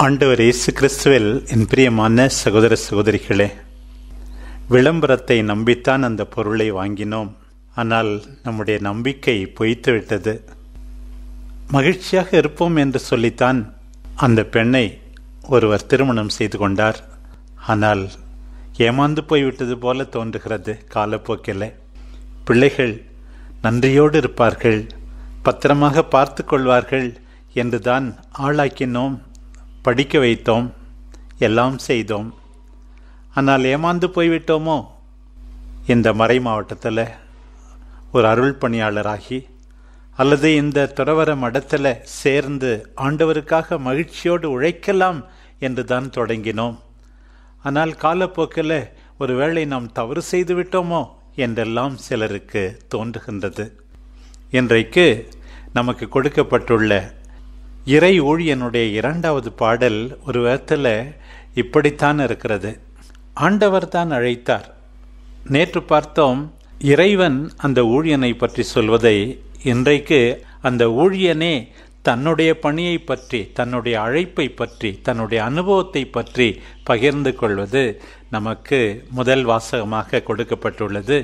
ஆண்டவர் இயேசு கிறிஸ்துவில் என் பிரியமான சகோதர சகோதரிகளே, விளம்பரத்தை நம்பித்தான் அந்த பொருளை வாங்கினோம். ஆனால் நம்முடைய நம்பிக்கை பொய்த்துவிட்டது. மகிழ்ச்சியாக இருப்போம் என்று சொல்லித்தான் அந்த பெண்ணை ஒருவர் திருமணம் செய்து கொண்டார். ஆனால் ஏமாந்து போய்விட்டது போல தோன்றுகிறது. காலப்போக்கில் பிள்ளைகள் நன்றியோடு இருப்பார்கள், பத்திரமாக பார்த்து கொள்வார்கள் என்றுதான் ஆளாக்கினோம், படிக்க வைத்தோம், எல்லாம் செய்தோம். ஆனால் ஏமாந்து போய்விட்டோமோ? இந்த மறை மாவட்டத்தில் ஒரு அருள் பணியாளராகி அல்லது இந்த துறவர மடத்தில் சேர்ந்து ஆண்டவருக்காக மகிழ்ச்சியோடு உழைக்கலாம் என்று தான் தொடங்கினோம். ஆனால் காலப்போக்கில் ஒருவேளை நாம் தவறு செய்து விட்டோமோ என்றெல்லாம் சிலருக்கு தோன்றுகின்றது. இன்றைக்கு நமக்கு கொடுக்கப்பட்டுள்ள இறை ஊழியனுடைய 2வது பாடல் ஒரு விதத்தில் இப்படித்தான் இருக்கிறது. ஆண்டவர் தான் அழைத்தார். நேற்று பார்த்தோம், இறைவன் அந்த ஊழியனை பற்றி சொல்வதை. இன்றைக்கு அந்த ஊழியனே தன்னுடைய பணியை பற்றி, தன்னுடைய அழைப்பை பற்றி, தன்னுடைய அனுபவத்தை பற்றி பகிர்ந்து கொள்வது நமக்கு முதல் வாசகமாக கொடுக்கப்பட்டுள்ளது.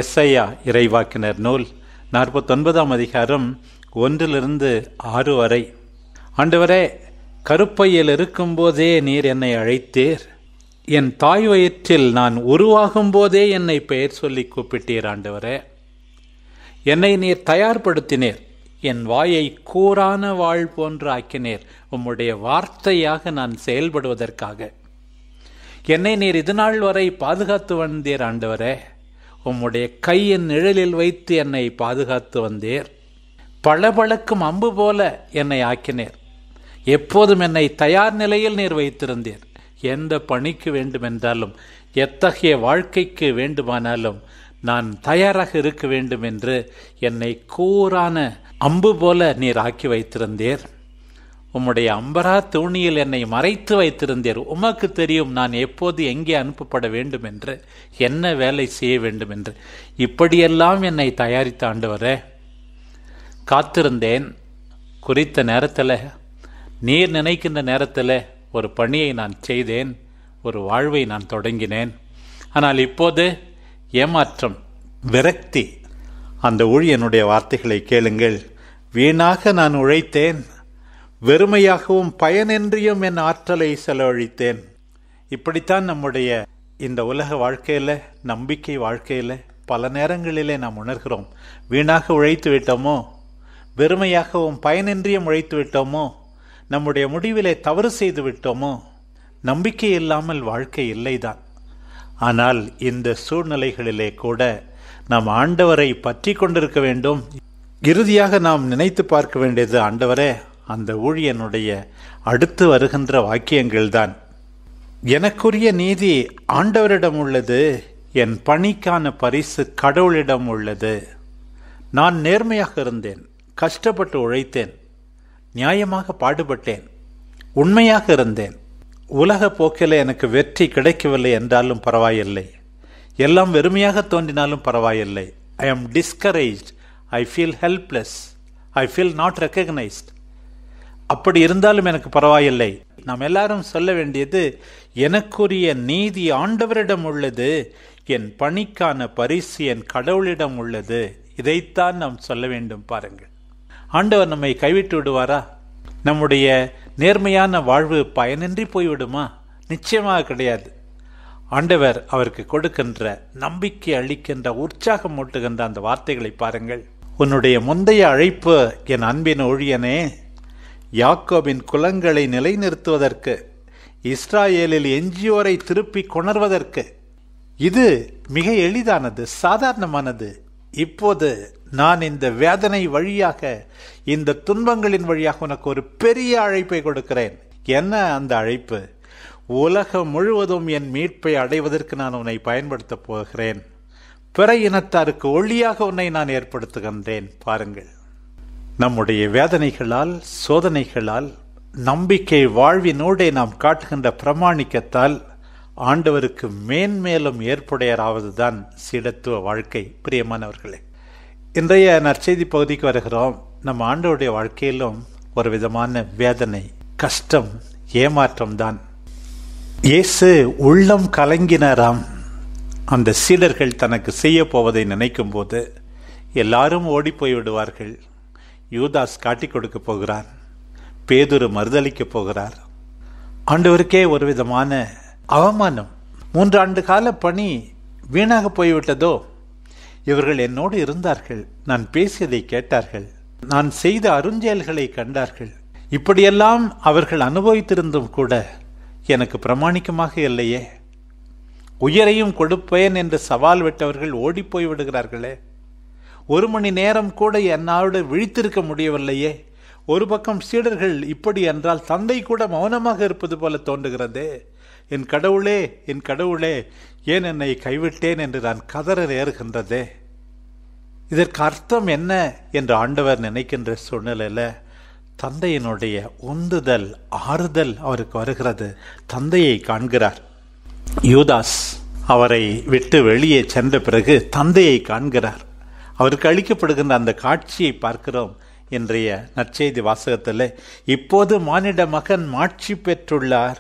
எசையா இறைவாக்கினர் நூல் 49ஆம் அதிகாரம் 1-6 வரை. ஆண்டவரே, கருப்பையில் இருக்கும்போதே நீர் என்னை அழைத்தீர், என் தாய் வயிற்றில் நான் உருவாகும் போதே என்னை பெயர் சொல்லி கூப்பிட்டீர். ஆண்டவரே, என்னை நீர் தயார்படுத்தினீர், என் வாயை கூரான வாழ் போன்று ஆக்கினீர். உம்முடைய வார்த்தையாக நான் செயல்படுவதற்காக என்னை நீர் இதுநாள் வரை பாதுகாத்து வந்தீர். ஆண்டவரே, உம்முடைய கையின் நிழலில் வைத்து என்னை பாதுகாத்து வந்தீர். பளபளக்கும் அம்பு போல என்னை ஆக்கினீர். எப்போதும் என்னை தயார் நிலையில் நீர் வைத்திருந்தீர். எந்த பணிக்கு வேண்டுமென்றாலும், எத்தகைய வாழ்க்கைக்கு வேண்டுமானாலும் நான் தயாராக இருக்க வேண்டும் என்று என்னை கூரான அம்பு போல நீர் ஆக்கி வைத்திருந்தீர். உம்முடைய அம்பரா தூணியில் என்னை மறைத்து வைத்திருந்தீர். உமக்கு தெரியும் நான் எப்போது எங்கே அனுப்பப்பட வேண்டும் என்று, என்ன வேலை செய்ய வேண்டும் என்று. இப்படியெல்லாம் என்னை தயாரித்த ஆண்டவரே, காத்திருந்தேன். குறித்த நேரத்தில், நீர் நினைக்கின்ற நேரத்தில் ஒரு பணியை நான் செய்தேன், ஒரு வாழ்வை நான் தொடங்கினேன். ஆனால் இப்போது ஏமாற்றம், விரக்தி. அந்த ஊழியனுடைய வார்த்தைகளை கேளுங்கள். வீணாக நான் உழைத்தேன், வெறுமையாகவும் பயனின்றியும் என் ஆற்றலை செலவழித்தேன். இப்படித்தான் நம்முடைய இந்த உலக வாழ்க்கையில், நம்பிக்கை வாழ்க்கையில் பல நேரங்களிலே நாம் உணர்கிறோம். வீணாக உழைத்து விட்டோமோ, வெறுமையாகவும் பயனின்றியும் உழைத்து விட்டோமோ, நம்முடைய முடிவிலே தவறு செய்து விட்டோமோ. நம்பிக்கை இல்லாமல் வாழ்க்கை இல்லைதான். ஆனால் இந்த சூழ்நிலைகளிலே கூட நாம் ஆண்டவரை பற்றி கொண்டிருக்க வேண்டும். இறுதியாக நாம் நினைத்து பார்க்க வேண்டியது, ஆண்டவரே, அந்த ஊழியனுடைய அடுத்து வருகின்ற வாக்கியங்கள்தான். எனக்குரிய நீதி ஆண்டவரிடம் உள்ளது, என் பணிக்கான பரிசு கடவுளிடம் உள்ளது. நான் நேர்மையாக இருந்தேன், கஷ்டப்பட்டு உழைத்தேன், நியாயமாக பாடுபட்டேன், உண்மையாக இருந்தேன். உலக போக்கில் எனக்கு வெற்றி கிடைக்கவில்லை என்றாலும் பரவாயில்லை, எல்லாம் வெறுமையாக தோன்றினாலும் பரவாயில்லை. ஐ ஆம் discouraged, I feel helpless, I feel not recognised. அப்படி இருந்தாலும் எனக்கு பரவாயில்லை. நாம் எல்லாரும் சொல்ல வேண்டியது, எனக்குரிய நீதி ஆண்டவரிடம் உள்ளது, என் பணிக்கான பரிசு என் கடவுளிடம் உள்ளது. இதைத்தான் நாம் சொல்ல வேண்டும். பாருங்கள், ஆண்டவர் நம்மை கைவிட்டு விடுவாரா? நம்முடைய நேர்மையான வாழ்வு பயனின்றி போய்விடுமா? நிச்சயமாக கிடையாது. ஆண்டவர் அவருக்கு கொடுக்கின்ற, நம்பிக்கை அளிக்கின்ற, உற்சாகம் ஊட்டுகின்ற அந்த வார்த்தைகளை பாருங்கள். உன்னுடைய முந்தைய அழைப்பு, என் அன்பின் ஊழியனே, யாக்கோபின் குலங்களை நிலைநிறுத்துவதற்கு, இஸ்ராயேலில் எஞ்சியோரை திருப்பி கொணர்வதற்கு. இது மிக எளிதானது, சாதாரணமானது. இப்போது நான் இந்த வேதனை வழியாக, இந்த துன்பங்களின் வழியாக உனக்கு ஒரு பெரிய அழைப்பை கொடுக்கிறேன். என்ன அந்த அழைப்பு? உலகம் முழுவதும் என் மீட்பை அடைவதற்கு நான் உன்னை பயன்படுத்தப் போகிறேன். பிற இனத்தாருக்கு ஒளியாக உன்னை நான் ஏற்படுத்துகின்றேன். பாருங்கள், நம்முடைய வேதனைகளால், சோதனைகளால், நம்பிக்கை வாழ்வினோடே நாம் காட்டுகின்ற பிரமாணிக்கத்தால் ஆண்டவருக்கு மேன்மேலும் ஏற்புடையராவதுதான் சீடத்துவ வாழ்க்கை. பிரியமானவர்களே, இன்றைய நற்செய்தி பகுதிக்கு வருகிறோம். நம்ம ஆண்டவருடைய வாழ்க்கையிலும் ஒரு விதமான வேதனை, கஷ்டம் ஏமாற்றம்தான். இயேசு உள்ளம் கலங்கினாராம். அந்த சீடர்கள் தனக்கு செய்ய போவதை நினைக்கும் போது எல்லாரும் ஓடி போய் விடுவார்கள். யூதாஸ் காட்டிக் கொடுக்க போகிறார், பேதுரு மறுதளிக்க போகிறார். ஆண்டவருக்கே ஒரு விதமான அவமானம். 3 ஆண்டு கால பணி வீணாக போய்விட்டதோ? இவர்கள் என்னோடு இருந்தார்கள், நான் பேசியதை கேட்டார்கள், நான் செய்த அருஞ்செயல்களை கண்டார்கள். இப்படியெல்லாம் அவர்கள் அனுபவித்திருந்தும் கூட எனக்கு பிரமாணிக்கமாக இல்லையே. உயிரையும் கொடுப்பேன் என்று சவால் விட்டவர்கள் ஓடிப்போய் விடுகிறார்களே. 1 மணி நேரம் கூட என்னோடு விழித்திருக்க முடியவில்லையே. ஒரு பக்கம் சீடர்கள் இப்படி என்றால் தந்தை கூட மௌனமாக இருப்பது போல தோன்றுகிறதே. என் கடவுளே, என் கடவுளே, ஏன் என்னை கைவிட்டேன் என்று நான் கதற நேருகின்றதே. இதற்கு அர்த்தம் என்ன என்று ஆண்டவர் நினைக்கின்ற சூழ்நிலையில தந்தையினுடைய உந்துதல், ஆறுதல் அவருக்கு வருகிறது. தந்தையை காண்கிறார். யூதாஸ் அவரை விட்டு வெளியே சென்ற பிறகு தந்தையை காண்கிறார். அவருக்கு அளிக்கப்படுகின்ற அந்த காட்சியை பார்க்கிறோம் இன்றைய நற்செய்தி வாசகத்தில். இப்போது மானிட மகன் மாட்சி பெற்றுள்ளார்,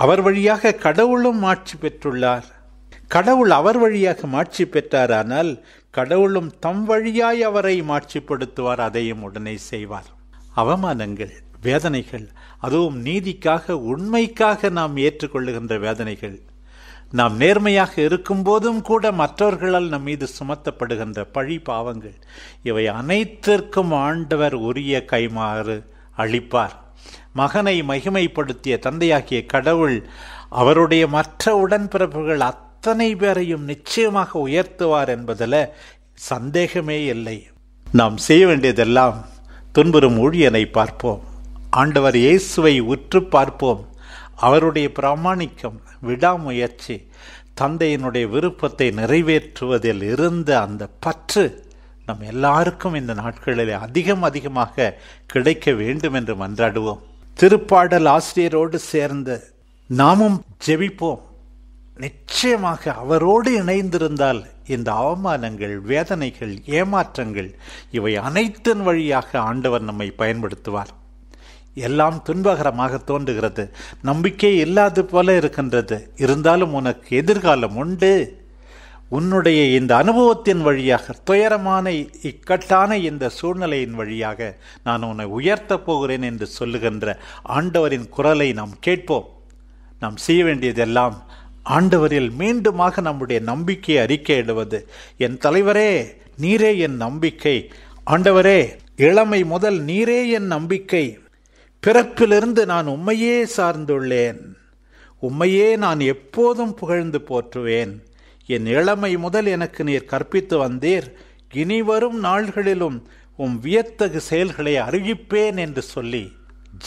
அவர் வழியாக கடவுளும் மாட்சி பெற்றுள்ளார். கடவுள் அவர் வழியாக மாட்சி பெற்றாரானால் கடவுளும் தம் வழியாய் அவரை மாட்சிப்படுத்துவார், அதையும் உடனே செய்வார். அவமானங்கள், வேதனைகள், அதுவும் நீதிக்காக உண்மைக்காக நாம் ஏற்றுக்கொள்ளுகின்ற வேதனைகள், நாம் நேர்மையாக இருக்கும் போதும் கூட மற்றவர்களால் நம் மீது சுமத்தப்படுகின்ற பழி பாவங்கள், இவை அனைத்திற்கும் ஆண்டவர் உரிய கைமாறு அளிப்பார். மகனை மகிமைப்படுத்திய தந்தையாகிய கடவுள் அவருடைய மற்ற உடன்பிறப்புகள் அத்தனை பேரையும் நிச்சயமாக உயர்த்துவார் என்பதில் சந்தேகமே இல்லை. நாம் செய்ய வேண்டியதெல்லாம் துன்புறும் ஊழியனை பார்ப்போம், ஆண்டவர் இயேசுவை உற்று பார்ப்போம். அவருடைய பிராமாணிக்கம், விடாமுயற்சி, தந்தையினுடைய விருப்பத்தை நிறைவேற்றுவதில் இருந்த அந்த பற்று நம் எல்லாருக்கும் இந்த நாட்களில் அதிகமாக கிடைக்க வேண்டும் என்று மன்றாடுவோம். திருப்பாடல் ஆசிரியரோடு சேர்ந்து நாமும் ஜெபிப்போம். நிச்சயமாக அவரோடு இணைந்திருந்தால் இந்த அவமானங்கள், வேதனைகள், ஏமாற்றங்கள், இவை அனைத்தின் வழியாக ஆண்டவர் நம்மை பயன்படுத்துவார். எல்லாம் துன்பகரமாக தோன்றுகிறது, நம்பிக்கை இல்லாது போல இருக்கின்றது. இருந்தாலும் உனக்கு எதிர்காலம் உண்டு. உன்னுடைய இந்த அனுபவத்தின் வழியாக, துயரமான இக்கட்டான இந்த சூழ்நிலையின் வழியாக நான் உன்னை உயர்த்தப் போகிறேன் என்று சொல்லுகின்ற ஆண்டவரின் குரலை நாம் கேட்போம். நாம் செய்ய வேண்டியதெல்லாம் ஆண்டவரில் மீண்டுமாக நம்முடைய நம்பிக்கையை அறிக்கையிடுவது. என் தலைவரே, நீரே என் நம்பிக்கை. ஆண்டவரே, இளமை முதல் நீரே என் நம்பிக்கை. பிறப்பிலிருந்து நான் உம்மையே சார்ந்துள்ளேன். உம்மையே நான் எப்போதும் புகழ்ந்து போற்றுவேன். என் இளமை முதல் எனக்கு நீர் கற்பித்து வந்தீர். இனி வரும் நாள்களிலும் வியத்தகு செயல்களை அறிவிப்பேன் என்று சொல்லி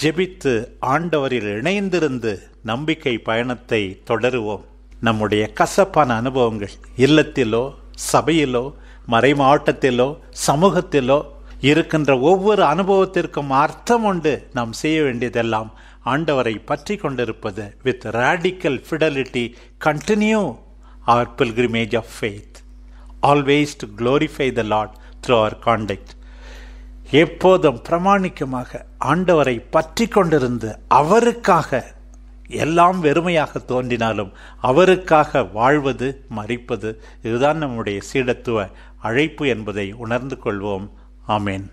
ஜெபித்து ஆண்டவரில் இணைந்திருந்து நம்பிக்கை பயணத்தை தொடருவோம். நம்முடைய கசப்பான அனுபவங்கள் இல்லத்திலோ, சபையிலோ, மறைமாவட்டத்திலோ, சமூகத்திலோ இருக்கின்ற ஒவ்வொரு அனுபவத்திற்கும் அர்த்தம் உண்டு. நாம் செய்ய வேண்டியதெல்லாம் ஆண்டவரை பற்றி கொண்டிருப்பது. With radical fidelity continue our pilgrimage of faith, always to glorify the Lord through our conduct. எப்போதும் பிரமாணிக்கமாக ஆண்டவரை பற்றி கொண்டிருந்து அவருக்காக, எல்லாம் வெறுமையாக தோன்றினாலும் அவருக்காக வாழ்வது, மரிப்பது, இதுதான் நம்முடைய சீடத்துவ அழைப்பு என்பதை உணர்ந்து கொள்வோம். ஆமேன்.